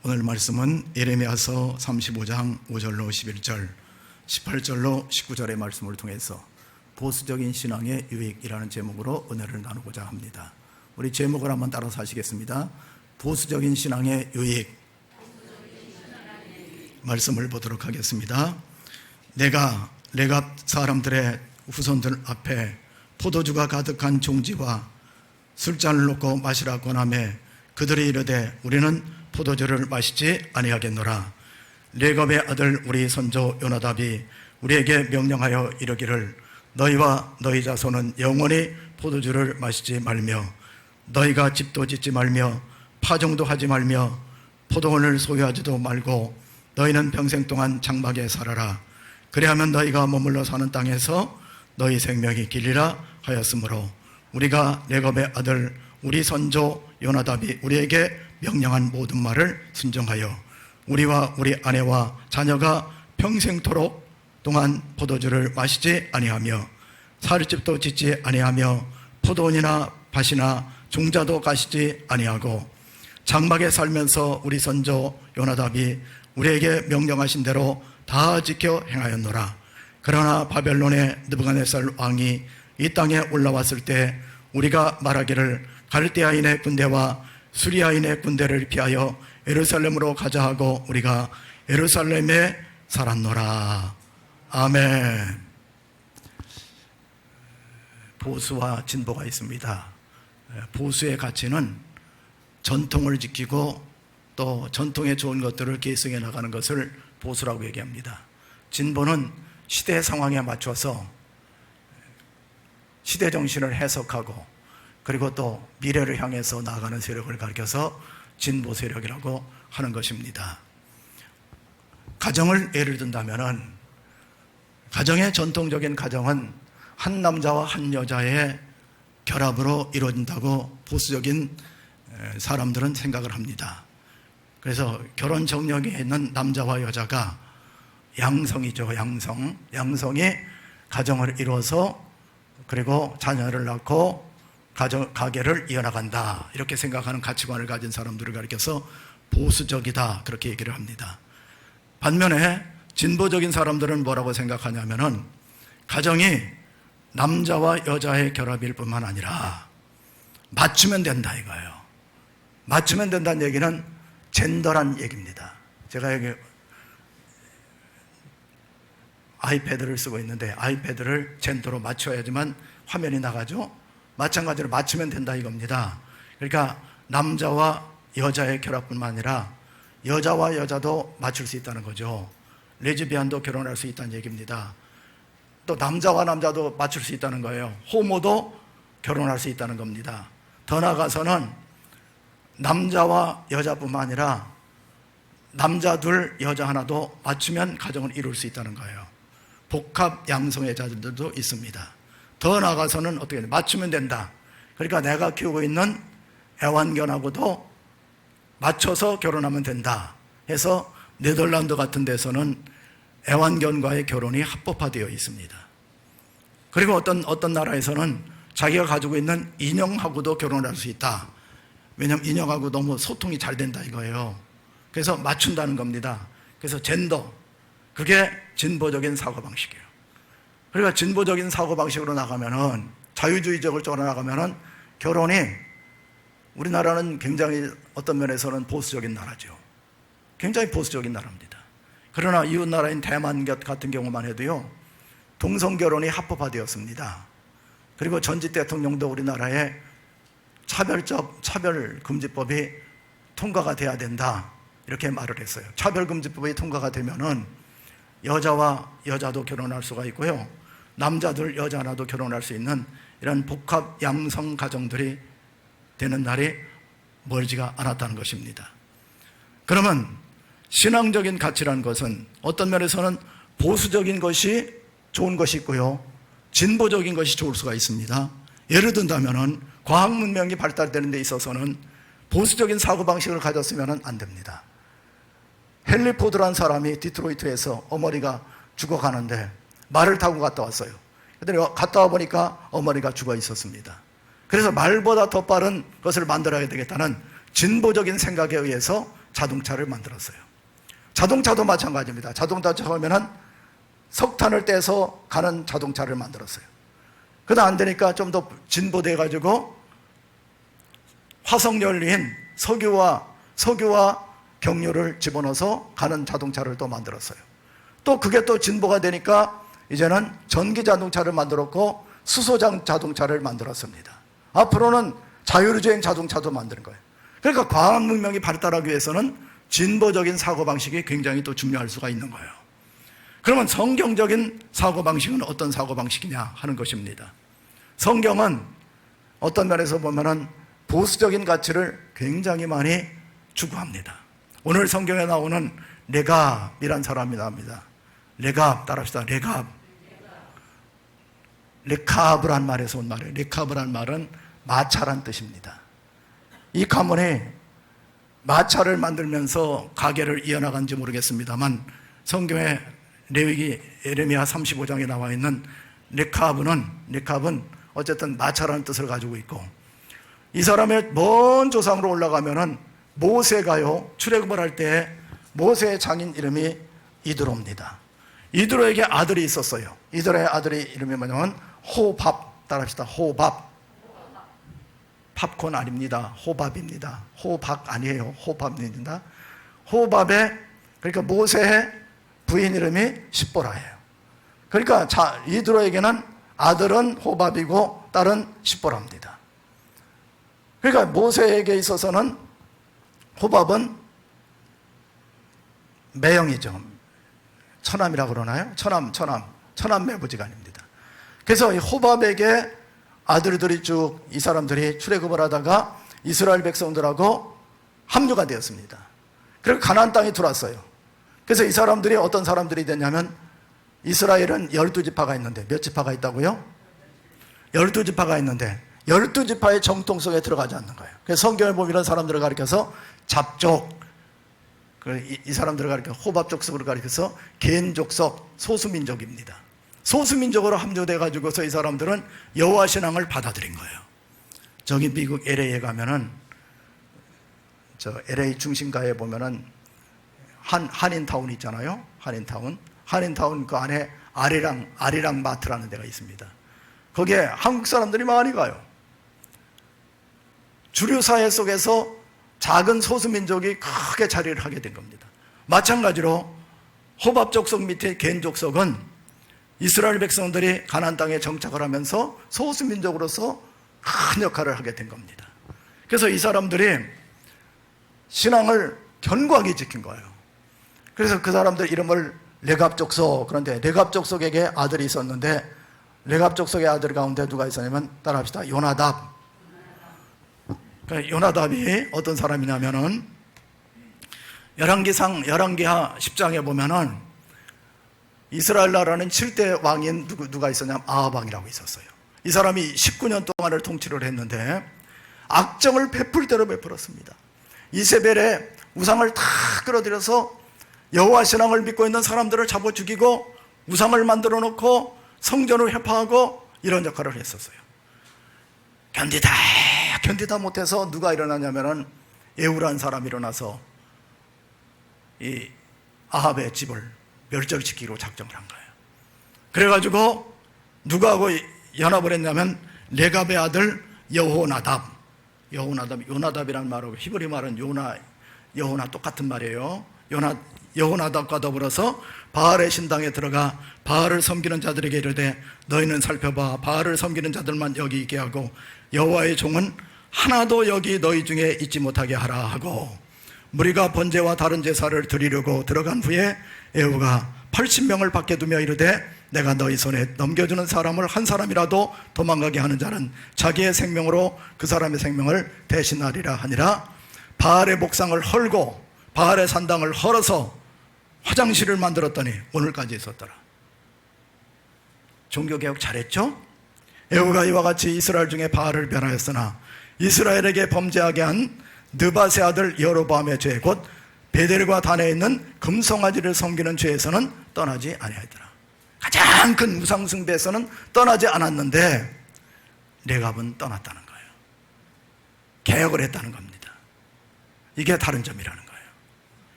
오늘 말씀은 예레미야서 35장 5절로 11절, 18절로 19절의 말씀을 통해서 보수적인 신앙의 유익이라는 제목으로 은혜를 나누고자 합니다. 우리 제목을 한번 따라서 하시겠습니다. 보수적인 신앙의 유익. 말씀을 보도록 하겠습니다. 내가 레갑 사람들의 후손들 앞에 포도주가 가득한 종지와 술잔을 놓고 마시라 권하매 그들이 이르되 우리는 포도주를 마시지 아니하겠노라. 레갑의 아들 우리 선조 요나답이 우리에게 명령하여 이르기를 너희와 너희 자손은 영원히 포도주를 마시지 말며 너희가 집도 짓지 말며 파종도 하지 말며 포도원을 소유하지도 말고 너희는 평생 동안 장막에 살아라. 그리하면 너희가 머물러 사는 땅에서 너희 생명이 길리라 하였으므로 우리가 레갑의 아들 우리 선조 요나답이 우리에게 명령한 모든 말을 순종하여 우리와 우리 아내와 자녀가 평생토록 동안 포도주를 마시지 아니하며 사르집도 짓지 아니하며 포도원이나 밭이나 종자도 가시지 아니하고 장막에 살면서 우리 선조 요나답이 우리에게 명령하신 대로 다 지켜 행하였노라. 그러나 바벨론의 느부갓네살 왕이 이 땅에 올라왔을 때 우리가 말하기를 갈대아인의 군대와 수리아인의 군대를 피하여 예루살렘으로 가자 하고 우리가 예루살렘에 살았노라. 아멘. 보수와 진보가 있습니다. 보수의 가치는 전통을 지키고 또 전통에 좋은 것들을 계승해 나가는 것을 보수라고 얘기합니다. 진보는 시대 상황에 맞춰서 시대 정신을 해석하고 그리고 또 미래를 향해서 나아가는 세력을 가리켜서 진보 세력이라고 하는 것입니다. 가정을 예를 든다면은 가정의 전통적인 가정은 한 남자와 한 여자의 결합으로 이루어진다고 보수적인 사람들은 생각을 합니다. 그래서 결혼 정령에 있는 남자와 여자가 양성이죠. 양성이 가정을 이루어서 그리고 자녀를 낳고 가계를 이어나간다. 이렇게 생각하는 가치관을 가진 사람들을 가리켜서 보수적이다. 그렇게 얘기를 합니다. 반면에 진보적인 사람들은 뭐라고 생각하냐면은 가정이 남자와 여자의 결합일 뿐만 아니라 맞추면 된다 이거예요. 맞추면 된다는 얘기는 젠더란 얘기입니다. 제가 여기 아이패드를 쓰고 있는데 아이패드를 젠더로 맞춰야지만 화면이 나가죠. 마찬가지로 맞추면 된다 이겁니다. 그러니까 남자와 여자의 결합뿐만 아니라 여자와 여자도 맞출 수 있다는 거죠. 레즈비안도 결혼할 수 있다는 얘기입니다. 또 남자와 남자도 맞출 수 있다는 거예요. 호모도 결혼할 수 있다는 겁니다. 더 나아가서는 남자와 여자뿐만 아니라 남자 둘 여자 하나도 맞추면 가정을 이룰 수 있다는 거예요. 복합 양성애자들도 있습니다. 더 나아가서는 어떻게 돼? 맞추면 된다. 그러니까 내가 키우고 있는 애완견하고도 맞춰서 결혼하면 된다 해서 네덜란드 같은 데서는 애완견과의 결혼이 합법화되어 있습니다. 그리고 어떤 나라에서는 자기가 가지고 있는 인형하고도 결혼할 수 있다. 왜냐하면 인형하고 너무 소통이 잘 된다 이거예요. 그래서 맞춘다는 겁니다. 그래서 젠더, 그게 진보적인 사고방식이에요. 그러니까 진보적인 사고방식으로 나가면은 자유주의적으로 나가면은 결혼이 우리나라는 굉장히 어떤 면에서는 보수적인 나라죠. 굉장히 보수적인 나라입니다. 그러나 이웃나라인 대만 같은 경우만 해도요, 동성결혼이 합법화되었습니다. 그리고 전직 대통령도 우리나라에 차별금지법이 통과가 돼야 된다 이렇게 말을 했어요. 차별금지법이 통과가 되면은 여자와 여자도 결혼할 수가 있고요, 남자들 여자 하나도 결혼할 수 있는 이런 복합 양성 가정들이 되는 날이 멀지가 않았다는 것입니다. 그러면 신앙적인 가치라는 것은 어떤 면에서는 보수적인 것이 좋은 것이 있고요, 진보적인 것이 좋을 수가 있습니다. 예를 든다면 과학 문명이 발달되는 데 있어서는 보수적인 사고방식을 가졌으면 안 됩니다. 헨리 포드라는 사람이 디트로이트에서 어머니가 죽어가는데 말을 타고 갔다 왔어요. 그런데 갔다 와 보니까 어머니가 죽어 있었습니다. 그래서 말보다 더 빠른 것을 만들어야 되겠다는 진보적인 생각에 의해서 자동차를 만들었어요. 자동차도 마찬가지입니다. 자동차 처음에는 석탄을 떼서 가는 자동차를 만들었어요. 그러다 안 되니까 좀 더 진보돼 가지고 화석연료인 석유와 경유를 집어넣어서 가는 자동차를 또 만들었어요. 또 그게 또 진보가 되니까 이제는 전기 자동차를 만들었고 수소장 자동차를 만들었습니다. 앞으로는 자율주행 자동차도 만드는 거예요. 그러니까 과학 문명이 발달하기 위해서는 진보적인 사고방식이 굉장히 또 중요할 수가 있는 거예요. 그러면 성경적인 사고방식은 어떤 사고방식이냐 하는 것입니다. 성경은 어떤 면에서 보면은 보수적인 가치를 굉장히 많이 추구합니다. 오늘 성경에 나오는 레갑이란 사람이 나옵니다. 레갑 따라합시다. 레카브란 말에서 온 말이에요. 레카브란 말은 마차란 뜻입니다. 이 가문이 마차를 만들면서 가게를 이어나간지 모르겠습니다만 성경에 레위기 예레미야 35장에 나와 있는 레캅은 어쨌든 마차라는 뜻을 가지고 있고, 이 사람의 먼 조상으로 올라가면은 모세가요, 출애굽을 할 때 모세의 장인 이름이 이드로입니다. 이드로에게 아들이 있었어요. 이드로의 아들의 이름이 뭐냐면 호밥. 따라합시다. 호밥. 팝콘 아닙니다. 호밥입니다. 호박 아니에요. 호밥입니다. 호밥의, 그러니까 모세의 부인 이름이 십보라예요. 그러니까 이드로에게는 아들은 호밥이고 딸은 십보라입니다. 그러니까 모세에게 있어서는 호밥은 매형이죠. 처남이라고 그러나요? 처남 매부지간입니다. 그래서 이 호밥에게 아들들이 쭉 이 사람들이 출애굽을 하다가 이스라엘 백성들하고 합류가 되었습니다. 그리고 가나안 땅에 들어왔어요. 그래서 이 사람들이 어떤 사람들이 됐냐면, 이스라엘은 12지파가 있는데 몇 지파가 있다고요? 12지파가 있는데 12지파의 정통 속에 들어가지 않는 거예요. 그래서 성경을 보면 이런 사람들을 가리켜서 잡족, 이 사람들을 가리켜 호밥 족속으로 가리켜서 겐족속, 소수민족입니다. 소수민족으로 합류돼 가지고서 이 사람들은 여호와 신앙을 받아들인 거예요. 저기 미국 LA에 가면은, 저 LA 중심가에 보면은 한인타운 있잖아요. 한인타운 그 안에 아리랑 마트라는 데가 있습니다. 거기에 한국 사람들이 많이 가요. 주류 사회 속에서 작은 소수민족이 크게 자리를 하게 된 겁니다. 마찬가지로 호밥 족속 밑에 겐 족속은 이스라엘 백성들이 가나안 땅에 정착을 하면서 소수민족으로서 큰 역할을 하게 된 겁니다. 그래서 이 사람들이 신앙을 견고하게 지킨 거예요. 그래서 그 사람들 이름을 레갑 족속, 그런데 레갑 족속에게 아들이 있었는데, 레갑 족속의 아들 가운데 누가 있었냐면, 따라합시다. 요나답. 그러니까 요나답이 어떤 사람이냐면은, 열왕기하 10장에 보면은 이스라엘 나라는 7대 왕인 누가 있었냐면 아합 왕이라고 있었어요. 이 사람이 19년 동안을 통치를 했는데 악정을 베풀 대로 베풀었습니다. 이세벨의 우상을 다 끌어들여서 여호와 신앙을 믿고 있는 사람들을 잡아 죽이고 우상을 만들어 놓고 성전을 회파하고 이런 역할을 했었어요. 견디다 못해서 누가 일어나냐면은 예후라는 사람이 일어나서 이 아합의 집을 멸절시키기로 작정을 한 거예요. 그래가지고 누구하고 연합을 했냐면 레갑의 아들 요나답이라는 말하고 히브리 말은 여호나 똑같은 말이에요. 여호나답과 더불어서 바알의 신당에 들어가 바알을 섬기는 자들에게 이르되, 너희는 살펴봐, 바알을 섬기는 자들만 여기 있게 하고 여호와의 종은 하나도 여기 너희 중에 있지 못하게 하라 하고, 무리가 번제와 다른 제사를 드리려고 들어간 후에 에후가 80명을 밖에 두며 이르되, 내가 너희 손에 넘겨주는 사람을 한 사람이라도 도망가게 하는 자는 자기의 생명으로 그 사람의 생명을 대신하리라 하니라. 바알의 목상을 헐고 바알의 산당을 헐어서 화장실을 만들었더니 오늘까지 있었더라. 종교개혁 잘했죠? 에후가 이와 같이 이스라엘 중에 바알을 변하였으나 이스라엘에게 범죄하게 한 느밧의 아들 여로보암의 죄, 곧 베델과 단에 있는 금송아지를 섬기는 죄에서는 떠나지 아니하더라. 가장 큰 우상 숭배에서는 떠나지 않았는데 레갑은 떠났다는 거예요. 개혁을 했다는 겁니다. 이게 다른 점이라는 거예요.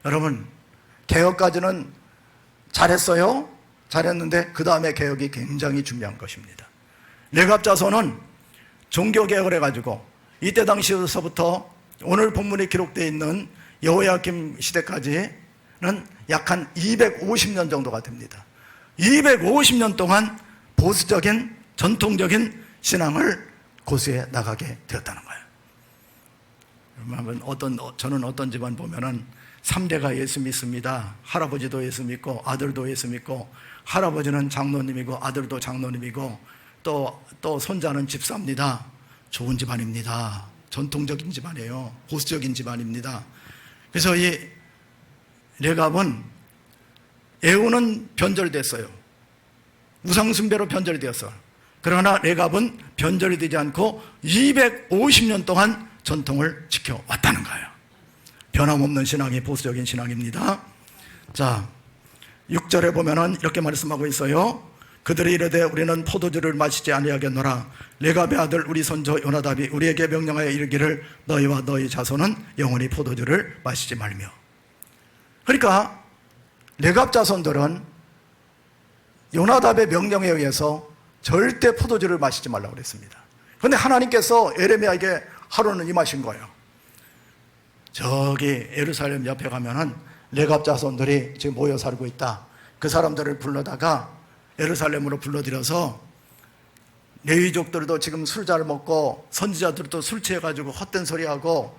여러분, 개혁까지는 잘했어요. 잘했는데 그 다음에 개혁이 굉장히 중요한 것입니다. 레갑 자손은 종교개혁을 해가지고 이때 당시에서부터 오늘 본문에 기록되어 있는 여호야김 시대까지는 약 한 250년 정도가 됩니다. 250년 동안 보수적인 전통적인 신앙을 고수해 나가게 되었다는 거예요. 저는 어떤 집안 보면은 3대가 예수 믿습니다. 할아버지도 예수 믿고 아들도 예수 믿고, 할아버지는 장로님이고 아들도 장로님이고 또 손자는 집사입니다. 좋은 집안입니다. 전통적인 집안이에요. 보수적인 집안입니다. 그래서 이 레갑은 에후는 변절됐어요. 우상숭배로 변절이 되었어요. 그러나 레갑은 변절이 되지 않고 250년 동안 전통을 지켜왔다는 거예요. 변함없는 신앙이 보수적인 신앙입니다. 자, 6절에 보면은 이렇게 말씀하고 있어요. 그들이 이르되 우리는 포도주를 마시지 아니하겠노라. 레갑의 아들 우리 손자 요나답이 우리에게 명령하여 이르기를 너희와 너희 자손은 영원히 포도주를 마시지 말며. 그러니까 레갑 자손들은 요나답의 명령에 의해서 절대 포도주를 마시지 말라고 그랬습니다. 그런데 하나님께서 에레미야에게 하루는 임하신 거예요. 저기 예루살렘 옆에 가면은 레갑 자손들이 지금 모여 살고 있다. 그 사람들을 불러다가 예루살렘으로 불러들여서 레위족들도 지금 술 잘 먹고 선지자들도 술 취해가지고 헛된 소리하고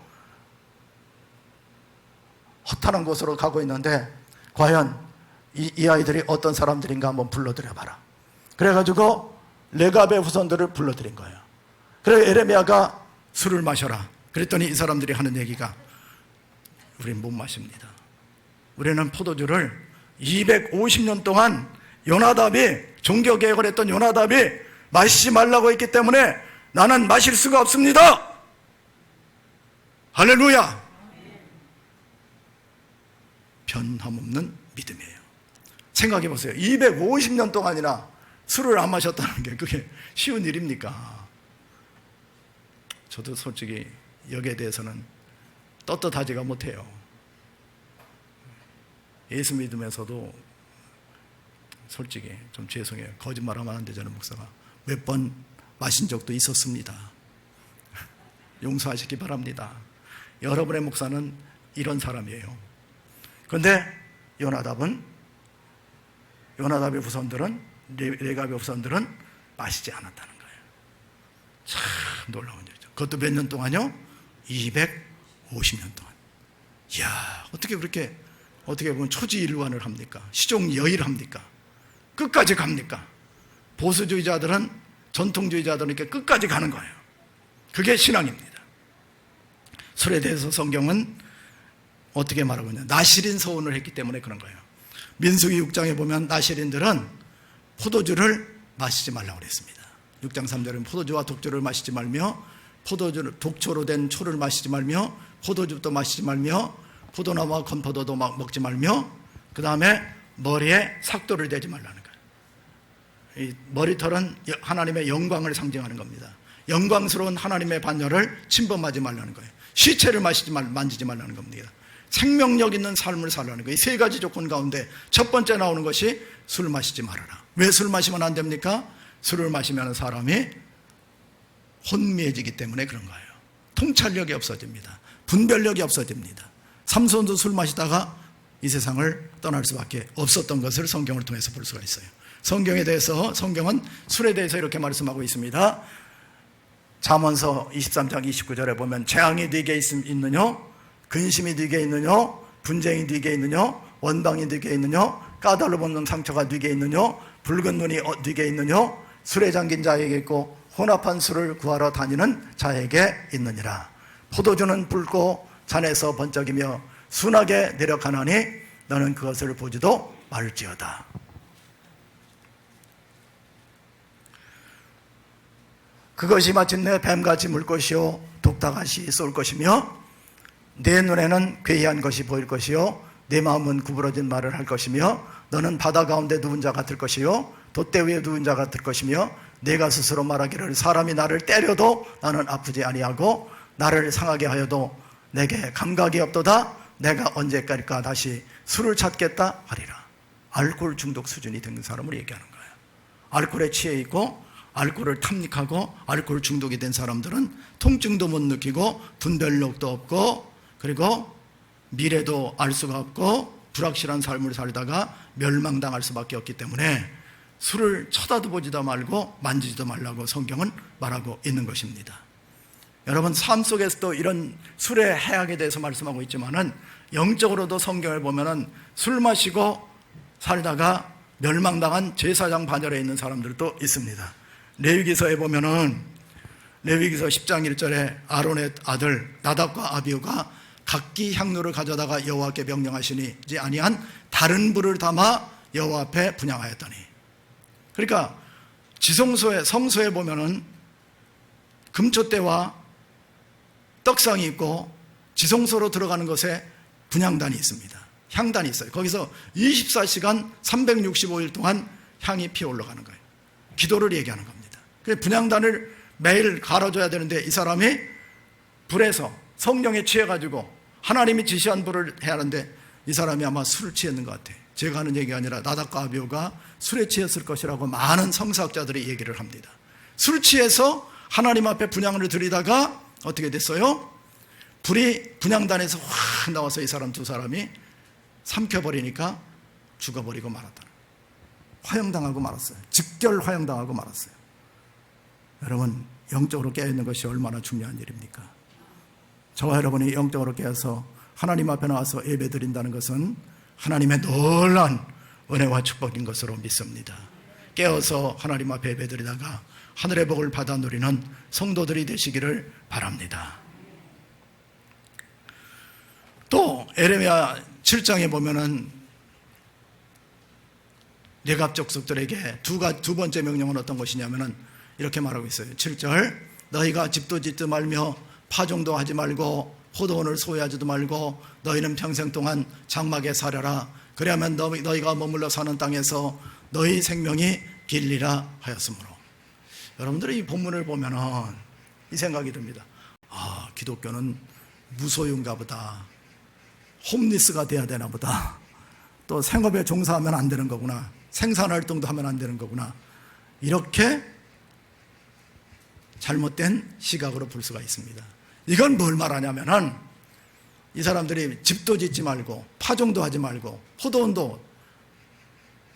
허탄한 곳으로 가고 있는데 과연 이 아이들이 어떤 사람들인가 한번 불러들여봐라. 그래가지고 레갑의 후손들을 불러들인 거예요. 그래서 에레미야가 술을 마셔라. 그랬더니 이 사람들이 하는 얘기가 우리는 못 마십니다. 우리는 포도주를 250년 동안 요나답이 종교개혁을 했던 요나답이 마시지 말라고 했기 때문에 나는 마실 수가 없습니다. 할렐루야. 변함없는 믿음이에요. 생각해 보세요. 250년 동안이나 술을 안 마셨다는 게 그게 쉬운 일입니까? 저도 솔직히 여기에 대해서는 떳떳하지가 못해요. 예수 믿으면서도 솔직히 좀 죄송해요. 거짓말하면 안 되잖아요. 목사가 몇 번 마신 적도 있었습니다. 용서하시기 바랍니다. 여러분의 목사는 이런 사람이에요. 그런데 요나답의 후손들은, 레갑의 후손들은 마시지 않았다는 거예요. 참 놀라운 일이죠. 그것도 몇 년 동안요? 250년 동안. 이야, 어떻게 그렇게 어떻게 보면 초지일관을 합니까? 시종여의를 합니까? 끝까지 갑니까? 보수주의자들은, 전통주의자들은 이렇게 끝까지 가는 거예요. 그게 신앙입니다. 술에 대해서 성경은 어떻게 말하고 있냐? 나실인 서원을 했기 때문에 그런 거예요. 민수기 6장에 보면 나실인들은 포도주를 마시지 말라고 그랬습니다. 6장 3절은 포도주와 독주를 마시지 말며, 독초로 된 초를 마시지 말며, 포도주도 마시지 말며, 포도나무와 건포도도 먹지 말며, 그 다음에 머리에 삭도를 대지 말라는 거예요. 이 머리털은 하나님의 영광을 상징하는 겁니다. 영광스러운 하나님의 반열을 침범하지 말라는 거예요. 시체를 만지지 말라는 겁니다. 생명력 있는 삶을 살라는 거예요. 이 세 가지 조건 가운데 첫 번째 나오는 것이 술 마시지 말아라. 왜 술 마시면 안 됩니까? 술을 마시면 사람이 혼미해지기 때문에 그런 거예요. 통찰력이 없어집니다. 분별력이 없어집니다. 삼손도 술 마시다가 이 세상을 떠날 수밖에 없었던 것을 성경을 통해서 볼 수가 있어요. 성경은 술에 대해서 이렇게 말씀하고 있습니다. 잠언서 23장 29절에 보면 재앙이 네게 있느냐, 근심이 네게 있느냐, 분쟁이 네게 있느냐, 원방이 네게 있느냐, 까닭을 없는 상처가 네게 있느냐, 붉은 눈이 네게 있느냐, 술에 잠긴 자에게 있고 혼합한 술을 구하러 다니는 자에게 있느니라. 포도주는 붉고 잔에서 번쩍이며 순하게 내려가나니 너는 그것을 보지도 말지어다. 그것이 마침내 뱀같이 물 것이요 독다같이 쏠 것이며 내 눈에는 괴이한 것이 보일 것이요 내 마음은 구부러진 말을 할 것이며 너는 바다 가운데 누운 자 같을 것이요 돛대 위에 누운 자 같을 것이며 내가 스스로 말하기를 사람이 나를 때려도 나는 아프지 아니하고 나를 상하게 하여도 내게 감각이 없도다. 내가 언제까지까 다시 술을 찾겠다 하리라. 알코올 중독 수준이 된 사람을 얘기하는 거예요. 알코올에 취해 있고 알코올을 탐닉하고 알코올 중독이 된 사람들은 통증도 못 느끼고 분별력도 없고 그리고 미래도 알 수가 없고 불확실한 삶을 살다가 멸망당할 수밖에 없기 때문에 술을 쳐다도 보지도 말고 만지지도 말라고 성경은 말하고 있는 것입니다. 여러분, 삶 속에서도 이런 술의 해악에 대해서 말씀하고 있지만은 영적으로도 성경을 보면은 술 마시고 살다가 멸망당한 제사장 반열에 있는 사람들도 있습니다. 레위기서에 보면은 레위기서 10장 1절에 아론의 아들 나답과 아비후가 각기 향로를 가져다가 여호와께 명령하시지 아니한 다른 불을 담아 여호와 앞에 분향하였더니, 그러니까 지성소에 성소에 보면은 금촛대와 떡상이 있고 지성소로 들어가는 것에 분향단이 있습니다. 향단이 있어요. 거기서 24시간 365일 동안 향이 피어 올라가는 거예요. 기도를 얘기하는 겁니다. 그래서 분향단을 매일 갈아줘야 되는데 이 사람이 불에서 성령에 취해가지고 하나님이 지시한 불을 해야 하는데 이 사람이 아마 술을 취했는 것 같아요. 제가 하는 얘기가 아니라 나답과 아비후가 술에 취했을 것이라고 많은 성서학자들이 얘기를 합니다. 술 취해서 하나님 앞에 분향을 드리다가 어떻게 됐어요? 불이 분향단에서 확 나와서 이 사람 두 사람이 삼켜버리니까 죽어버리고 말았다. 화형당하고 말았어요. 즉결 화형당하고 말았어요. 여러분, 영적으로 깨어있는 것이 얼마나 중요한 일입니까? 저와 여러분이 영적으로 깨어서 하나님 앞에 나와서 예배드린다는 것은 하나님의 놀라운 은혜와 축복인 것으로 믿습니다. 깨어서 하나님 앞에 예배드리다가 하늘의 복을 받아 누리는 성도들이 되시기를 바랍니다. 또 에레미야 7장에 보면은 레갑 족속들에게 두 번째 명령은 어떤 것이냐면은 이렇게 말하고 있어요. 7절, 너희가 집도 짓지 말며 파종도 하지 말고 포도원을 소유하지도 말고 너희는 평생 동안 장막에 살아라. 그래야만 너희가 머물러 사는 땅에서 너희 생명이 길리라 하였으므로. 여러분들이 이 본문을 보면은 이 생각이 듭니다. 아, 기독교는 무소유인가 보다. 홈리스가 돼야 되나 보다. 또 생업에 종사하면 안 되는 거구나. 생산활동도 하면 안 되는 거구나. 이렇게 잘못된 시각으로 볼 수가 있습니다. 이건 뭘 말하냐면은 이 사람들이 집도 짓지 말고 파종도 하지 말고 포도원도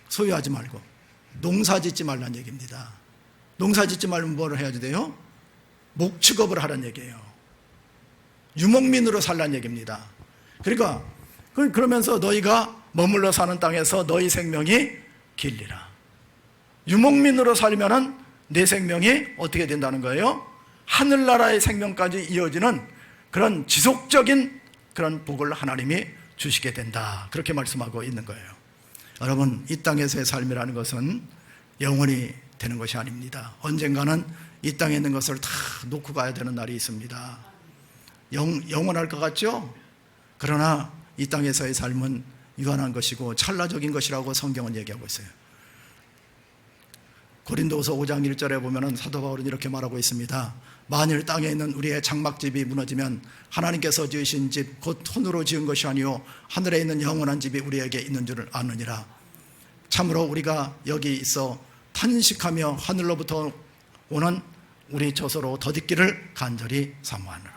소유하지 말고 농사 짓지 말라는 얘기입니다. 농사 짓지 말면 뭘 해야지 돼요? 목축업을 하라는 얘기예요. 유목민으로 살라는 얘기입니다. 그러니까 그러면서 너희가 머물러 사는 땅에서 너희 생명이 길리라. 유목민으로 살면은 내 생명이 어떻게 된다는 거예요? 하늘나라의 생명까지 이어지는 그런 지속적인 그런 복을 하나님이 주시게 된다. 그렇게 말씀하고 있는 거예요. 여러분, 이 땅에서의 삶이라는 것은 영원히 되는 것이 아닙니다. 언젠가는 이 땅에 있는 것을 다 놓고 가야 되는 날이 있습니다. 영원할 것 같죠? 그러나 이 땅에서의 삶은 유한한 것이고 찰나적인 것이라고 성경은 얘기하고 있어요. 고린도서 5장 1절에 보면 사도 바울은 이렇게 말하고 있습니다. 만일 땅에 있는 우리의 장막집이 무너지면 하나님께서 지으신 집 곧 손으로 지은 것이 아니요 하늘에 있는 영원한 집이 우리에게 있는 줄을 아느니라. 참으로 우리가 여기 있어 탄식하며 하늘로부터 오는 우리 저서로 덧있기를 간절히 사모하느라.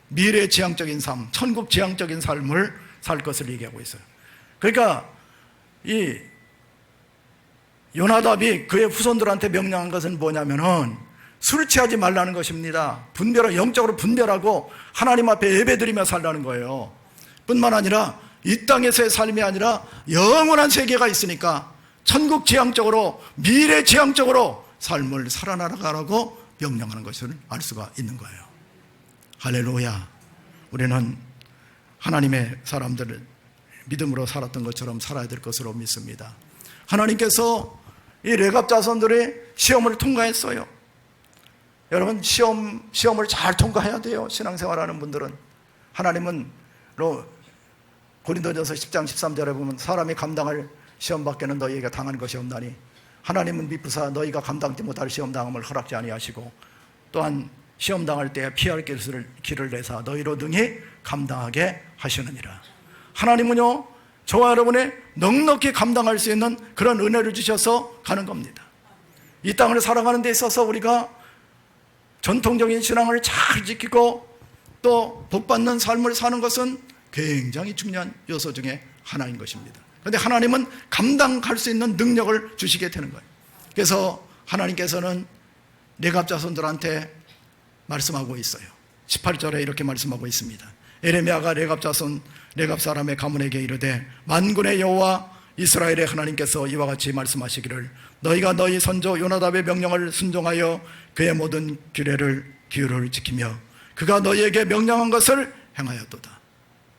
미래 지향적인 삶, 천국 지향적인 삶을 살 것을 얘기하고 있어요. 그러니까 이 요나답이 그의 후손들한테 명령한 것은 뭐냐면은 술 취하지 말라는 것입니다. 영적으로 분별하고 하나님 앞에 예배드리며 살라는 거예요. 뿐만 아니라 이 땅에서의 삶이 아니라 영원한 세계가 있으니까 천국 지향적으로 미래 지향적으로 삶을 살아나가라고 명령하는 것을 알 수가 있는 거예요. 할렐루야. 우리는 하나님의 사람들을 믿음으로 살았던 것처럼 살아야 될 것으로 믿습니다. 하나님께서 이 레갑 자손들이 시험을 통과했어요. 여러분, 시험을 잘 통과해야 돼요. 신앙생활하는 분들은. 하나님은 고린도전서 10장 13절에 보면 사람이 감당할 시험 밖에는 너희에게 당한 것이 없나니 하나님은 미쁘사 너희가 감당지 못할 시험 당함을 허락지 아니하시고 또한 시험 당할 때에 피할 길을 내사 너희로 등이 감당하게 하시느니라. 하나님은요, 저와 여러분이 넉넉히 감당할 수 있는 그런 은혜를 주셔서 가는 겁니다. 이 땅을 살아가는 데 있어서 우리가 전통적인 신앙을 잘 지키고 또 복받는 삶을 사는 것은 굉장히 중요한 요소 중에 하나인 것입니다. 그런데 하나님은 감당할 수 있는 능력을 주시게 되는 거예요. 그래서 하나님께서는 레갑 자손들한테 말씀하고 있어요. 18절에 이렇게 말씀하고 있습니다. 에레미야가 레갑 자손 레갑 사람의 가문에게 이르되 만군의 여호와 이스라엘의 하나님께서 이와 같이 말씀하시기를 너희가 너희 선조 요나답의 명령을 순종하여 그의 모든 규례를 지키며 그가 너희에게 명령한 것을 행하였도다.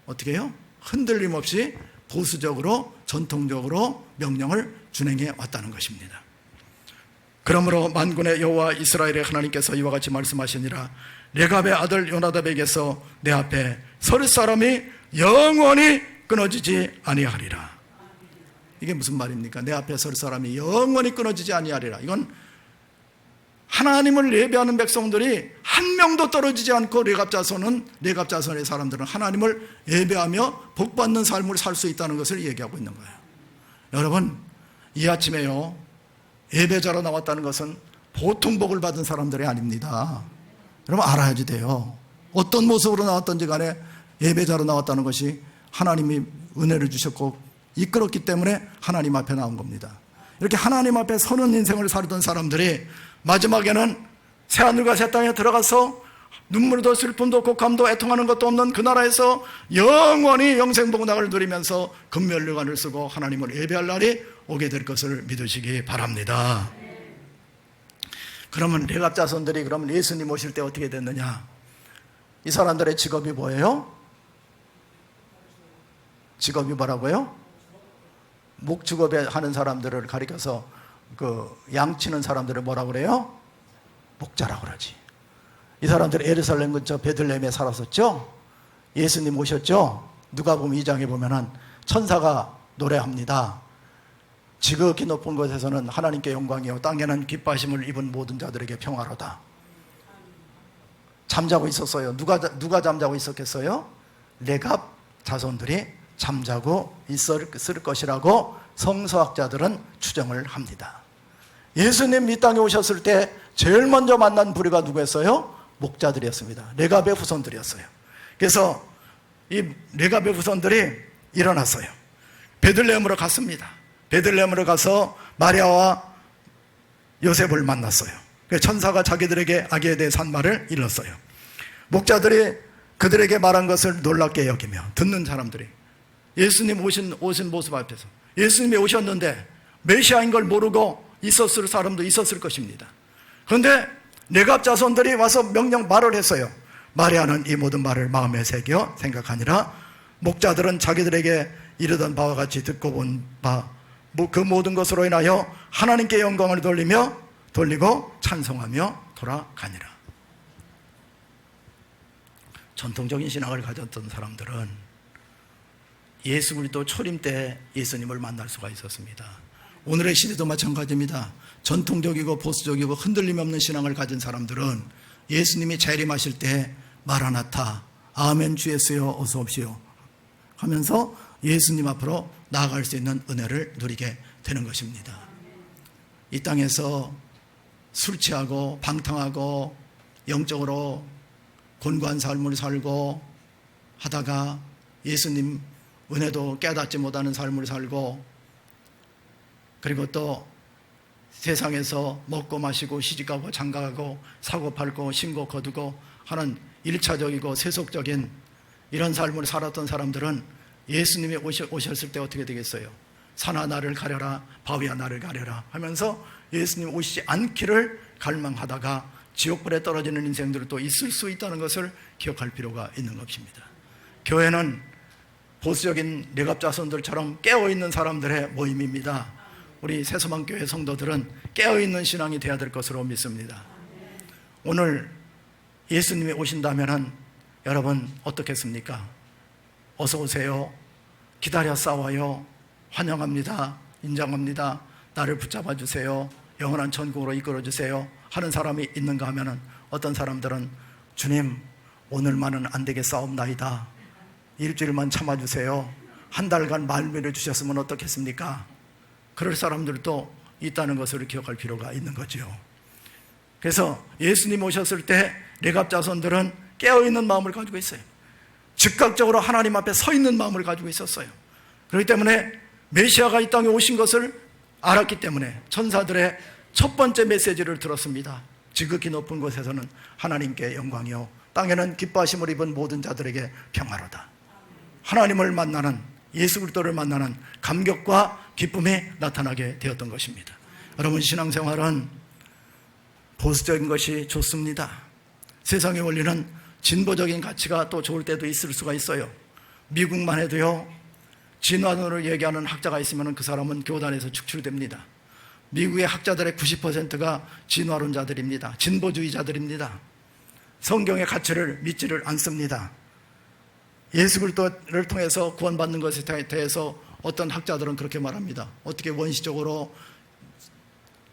어떻게 해요? 흔들림 없이 보수적으로 전통적으로 명령을 준행해 왔다는 것입니다. 그러므로 만군의 여호와 이스라엘의 하나님께서 이와 같이 말씀하시니라 레갑의 아들 요나답에게서 내 앞에 설 사람이 영원히 끊어지지 아니하리라. 이게 무슨 말입니까? 내 앞에 설 사람이 영원히 끊어지지 아니하리라. 이건 하나님을 예배하는 백성들이 한 명도 떨어지지 않고 레갑 자손의 사람들은 하나님을 예배하며 복받는 삶을 살 수 있다는 것을 얘기하고 있는 거예요. 여러분, 이 아침에요, 예배자로 나왔다는 것은 보통 복을 받은 사람들이 아닙니다. 여러분 알아야지 돼요. 어떤 모습으로 나왔던지 간에 예배자로 나왔다는 것이 하나님이 은혜를 주셨고 이끌었기 때문에 하나님 앞에 나온 겁니다. 이렇게 하나님 앞에 서는 인생을 살던 사람들이 마지막에는 새하늘과 새 땅에 들어가서 눈물도 슬픔도 곡함도 애통하는 것도 없는 그 나라에서 영원히 영생복락을 누리면서 금면류관을 쓰고 하나님을 예배할 날이 오게 될 것을 믿으시기 바랍니다. 그러면 레갑 자손들이 그러면 예수님 오실 때 어떻게 됐느냐? 이 사람들의 직업이 뭐예요? 직업이 뭐라고요? 목축업에 하는 사람들을 가리켜서 양치는 사람들을 뭐라고 그래요? 목자라고 그러지. 이 사람들은 예루살렘 근처 베들레헴에 살았었죠. 예수님 오셨죠. 누가복음 2장에 보면은 천사가 노래합니다. 지극히 높은 곳에서는 하나님께 영광이요 땅에는 기뻐하심을 입은 모든 자들에게 평화로다. 잠자고 있었어요. 누가 잠자고 있었겠어요? 레갑 자손들이 잠자고 있을 것이라고 성서학자들은 추정을 합니다. 예수님 이 땅에 오셨을 때 제일 먼저 만난 부류가 누구였어요? 목자들이었습니다. 레갑의 후손들이었어요. 그래서 이 레갑의 후손들이 일어났어요. 베들레헴으로 갔습니다. 베들레헴으로 가서 마리아와 요셉을 만났어요. 천사가 자기들에게 아기에 대해 산 말을 일렀어요. 목자들이 그들에게 말한 것을 놀랍게 여기며 듣는 사람들이 예수님 오신 모습 앞에서 예수님이 오셨는데 메시아인 걸 모르고 있었을 사람도 있었을 것입니다. 그런데 레갑 자손들이 와서 말을 했어요. 마리아는 이 모든 말을 마음에 새겨 생각하니라. 목자들은 자기들에게 이르던 바와 같이 듣고 본 바 그 모든 것으로 인하여 하나님께 영광을 돌리고 찬송하며 돌아가니라. 전통적인 신앙을 가졌던 사람들은 예수 그리스도 초림 때 예수님을 만날 수가 있었습니다. 오늘의 시대도 마찬가지입니다. 전통적이고 보수적이고 흔들림 없는 신앙을 가진 사람들은 예수님이 재림하실 때 마라나타 아멘 주 예수여 어서 옵시오 하면서 예수님 앞으로 나아갈 수 있는 은혜를 누리게 되는 것입니다. 이 땅에서 술 취하고 방탕하고 영적으로 곤고한 삶을 살고 하다가 예수님 은혜도 깨닫지 못하는 삶을 살고 그리고 또 세상에서 먹고 마시고 시집가고 장가가고 사고 팔고 신고 거두고 하는 1차적이고 세속적인 이런 삶을 살았던 사람들은 예수님이 오셨을 때 어떻게 되겠어요? 산아 나를 가려라 바위야 나를 가려라 하면서 예수님 오시지 않기를 갈망하다가 지옥불에 떨어지는 인생들도 또 있을 수 있다는 것을 기억할 필요가 있는 것입니다. 교회는 보수적인 레갑 자손들처럼 깨어있는 사람들의 모임입니다. 우리 새소망교회 성도들은 깨어있는 신앙이 되어야 될 것으로 믿습니다. 오늘 예수님이 오신다면 여러분 어떻겠습니까? 어서 오세요. 기다려 싸워요. 환영합니다. 인정합니다. 나를 붙잡아 주세요. 영원한 천국으로 이끌어 주세요 하는 사람이 있는가 하면 어떤 사람들은 주님 오늘만은 안 되겠사옵나이다 일주일만 참아주세요. 한 달간 말미를 주셨으면 어떻겠습니까? 그럴 사람들도 있다는 것을 기억할 필요가 있는 거죠. 그래서 예수님 오셨을 때 레갑 자손들은 깨어있는 마음을 가지고 있어요. 즉각적으로 하나님 앞에 서 있는 마음을 가지고 있었어요. 그렇기 때문에 메시아가 이 땅에 오신 것을 알았기 때문에 천사들의 첫 번째 메시지를 들었습니다. 지극히 높은 곳에서는 하나님께 영광이요 땅에는 기뻐하심을 입은 모든 자들에게 평화로다. 하나님을 만나는, 예수 그리스도를 만나는 감격과 기쁨이 나타나게 되었던 것입니다. 여러분, 신앙생활은 보수적인 것이 좋습니다. 세상의 원리는 진보적인 가치가 또 좋을 때도 있을 수가 있어요. 미국만 해도요, 진화론을 얘기하는 학자가 있으면 그 사람은 교단에서 축출됩니다. 미국의 학자들의 90%가 진화론자들입니다. 진보주의자들입니다. 성경의 가치를 믿지를 않습니다. 예수 그리스도를 통해서 구원받는 것에 대해서 어떤 학자들은 그렇게 말합니다. 어떻게 원시적으로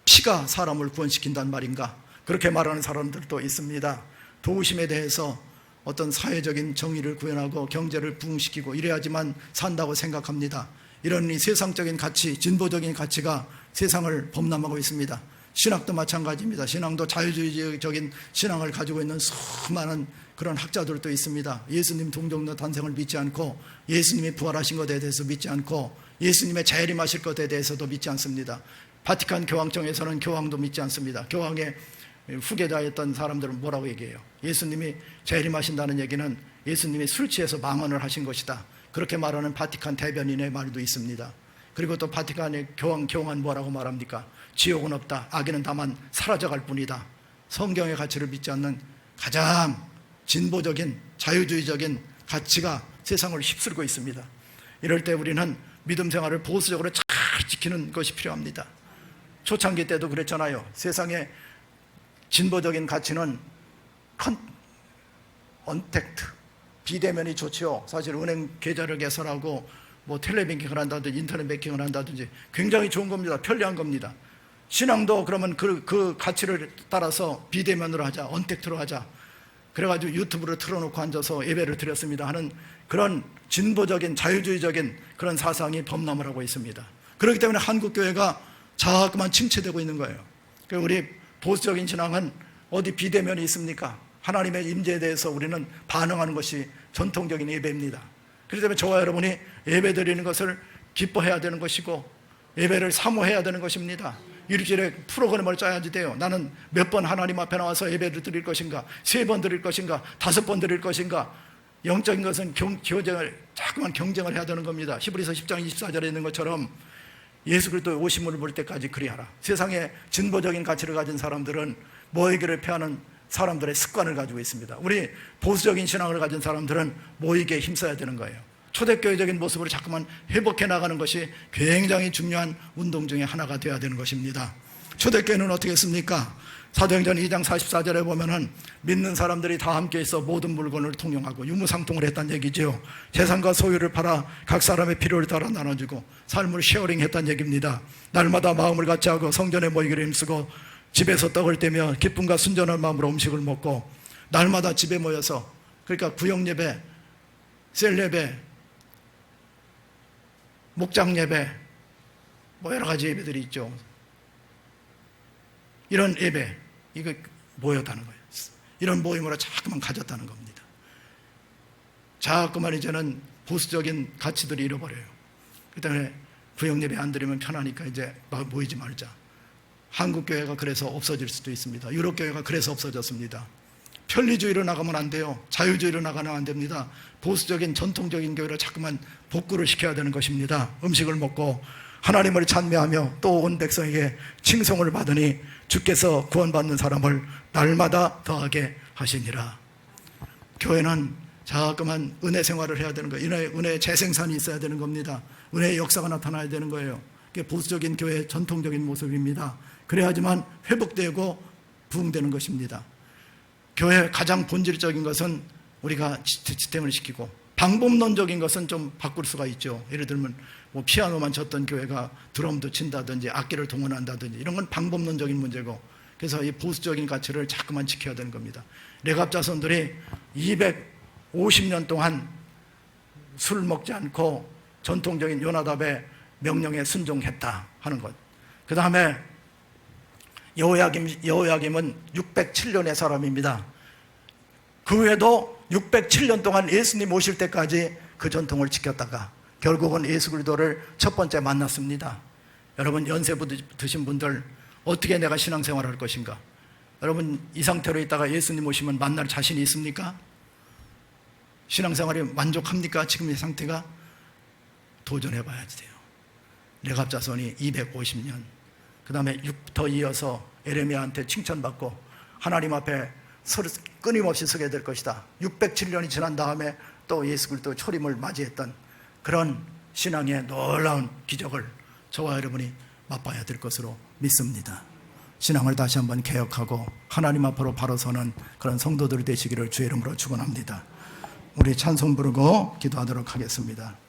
피가 사람을 구원시킨단 말인가? 그렇게 말하는 사람들도 있습니다. 도우심에 대해서 어떤 사회적인 정의를 구현하고 경제를 부흥시키고 이래야지만 산다고 생각합니다. 이런 이 세상적인 가치, 진보적인 가치가 세상을 범람하고 있습니다. 신학도 마찬가지입니다. 신앙도 자유주의적인 신앙을 가지고 있는 수많은 그런 학자들도 있습니다. 예수님 동정녀 탄생을 믿지 않고, 예수님이 부활하신 것에 대해서 믿지 않고, 예수님의 재림하실 것에 대해서도 믿지 않습니다. 바티칸 교황청에서는 교황도 믿지 않습니다. 교황의 후계자였던 사람들은 뭐라고 얘기해요? 예수님이 재림하신다는 얘기는 예수님이 술 취해서 망언을 하신 것이다. 그렇게 말하는 바티칸 대변인의 말도 있습니다. 그리고 또 바티칸의 교황은 뭐라고 말합니까? 지옥은 없다. 악인은 다만 사라져갈 뿐이다. 성경의 가치를 믿지 않는 가장 진보적인 자유주의적인 가치가 세상을 휩쓸고 있습니다. 이럴 때 우리는 믿음 생활을 보수적으로 잘 지키는 것이 필요합니다. 초창기 때도 그랬잖아요. 세상의 진보적인 가치는 언택트, 비대면이 좋지요. 사실 은행 계좌를 개설하고 뭐 텔레뱅킹을 한다든지 인터넷 뱅킹을 한다든지 굉장히 좋은 겁니다. 편리한 겁니다. 신앙도 그러면 그 가치를 따라서 비대면으로 하자, 언택트로 하자. 그래가지고 유튜브를 틀어놓고 앉아서 예배를 드렸습니다 하는 그런 진보적인 자유주의적인 그런 사상이 범람을 하고 있습니다. 그렇기 때문에 한국교회가 자꾸만 침체되고 있는 거예요. 우리 보수적인 신앙은 어디 비대면이 있습니까? 하나님의 임재에 대해서 우리는 반응하는 것이 전통적인 예배입니다. 그렇기 때문에 저와 여러분이 예배 드리는 것을 기뻐해야 되는 것이고 예배를 사모해야 되는 것입니다. 일주일에 프로그램을 짜야지 돼요. 나는 몇 번 하나님 앞에 나와서 예배를 드릴 것인가, 3번 드릴 것인가, 5번 드릴 것인가. 영적인 것은 자꾸만 경쟁을 해야 되는 겁니다. 히브리서 10장 24절에 있는 것처럼 예수 그리스도의 오심을 볼 때까지 그리하라. 세상에 진보적인 가치를 가진 사람들은 모이기를 패하는 사람들의 습관을 가지고 있습니다. 우리 보수적인 신앙을 가진 사람들은 모이기에 힘써야 되는 거예요. 초대교회적인 모습으로 자꾸만 회복해 나가는 것이 굉장히 중요한 운동 중에 하나가 되어야 되는 것입니다. 초대교회는 어떻게 했습니까? 사도행전 2장 44절에 보면은 믿는 사람들이 다 함께 있어 모든 물건을 통용하고 유무상통을 했다는 얘기죠. 재산과 소유를 팔아 각 사람의 필요를 따라 나눠주고 삶을 쉐어링했다는 얘기입니다. 날마다 마음을 같이하고 성전에 모이기를 힘쓰고 집에서 떡을 떼며 기쁨과 순전한 마음으로 음식을 먹고 날마다 집에 모여서, 그러니까 구역예배, 셀예배, 목장예배, 뭐 여러 가지 예배들이 있죠. 이런 예배, 이거 모였다는 거예요. 이런 모임으로 자꾸만 가졌다는 겁니다. 자꾸만 이제는 보수적인 가치들이 잃어버려요. 그 때문에 구역예배 안 드리면 편하니까 이제 모이지 말자. 한국교회가 그래서 없어질 수도 있습니다. 유럽교회가 그래서 없어졌습니다. 편리주의로 나가면 안 돼요. 자유주의로 나가면 안 됩니다. 보수적인 전통적인 교회를 자꾸만 복구를 시켜야 되는 것입니다. 음식을 먹고 하나님을 찬미하며 또 온 백성에게 칭송을 받으니 주께서 구원받는 사람을 날마다 더하게 하시니라. 교회는 자꾸만 은혜 생활을 해야 되는 거예요. 은혜의 재생산이 있어야 되는 겁니다. 은혜의 역사가 나타나야 되는 거예요. 그게 보수적인 교회의 전통적인 모습입니다. 그래야지만 회복되고 부흥되는 것입니다. 교회의 가장 본질적인 것은 우리가 지탱을 시키고, 방법론적인 것은 좀 바꿀 수가 있죠. 예를 들면 뭐 피아노만 쳤던 교회가 드럼도 친다든지 악기를 동원한다든지 이런 건 방법론적인 문제고, 그래서 이 보수적인 가치를 자꾸만 지켜야 되는 겁니다. 레갑 자손들이 250년 동안 술 먹지 않고 전통적인 요나답의 명령에 순종했다 하는 것. 그 다음에 여호야김은 607년의 사람입니다. 그 후에도 607년 동안 예수님 오실 때까지 그 전통을 지켰다가 결국은 예수 그리스도를 첫 번째 만났습니다. 여러분, 연세 드신 분들, 어떻게 내가 신앙생활을 할 것인가? 여러분, 이 상태로 있다가 예수님 오시면 만날 자신이 있습니까? 신앙생활이 만족합니까? 지금 이 상태가? 도전해 봐야 돼요. 레갑자손이 250년, 그 다음에 더 이어서 에레미야한테 칭찬받고 하나님 앞에 끊임없이 서게 될 것이다. 607년이 지난 다음에 또 예수 그리스도 초림을 맞이했던 그런 신앙의 놀라운 기적을 저와 여러분이 맛봐야 될 것으로 믿습니다. 신앙을 다시 한번 개혁하고 하나님 앞으로 바로 서는 그런 성도들이 되시기를 주의 이름으로 축원합니다. 우리 찬송 부르고 기도하도록 하겠습니다.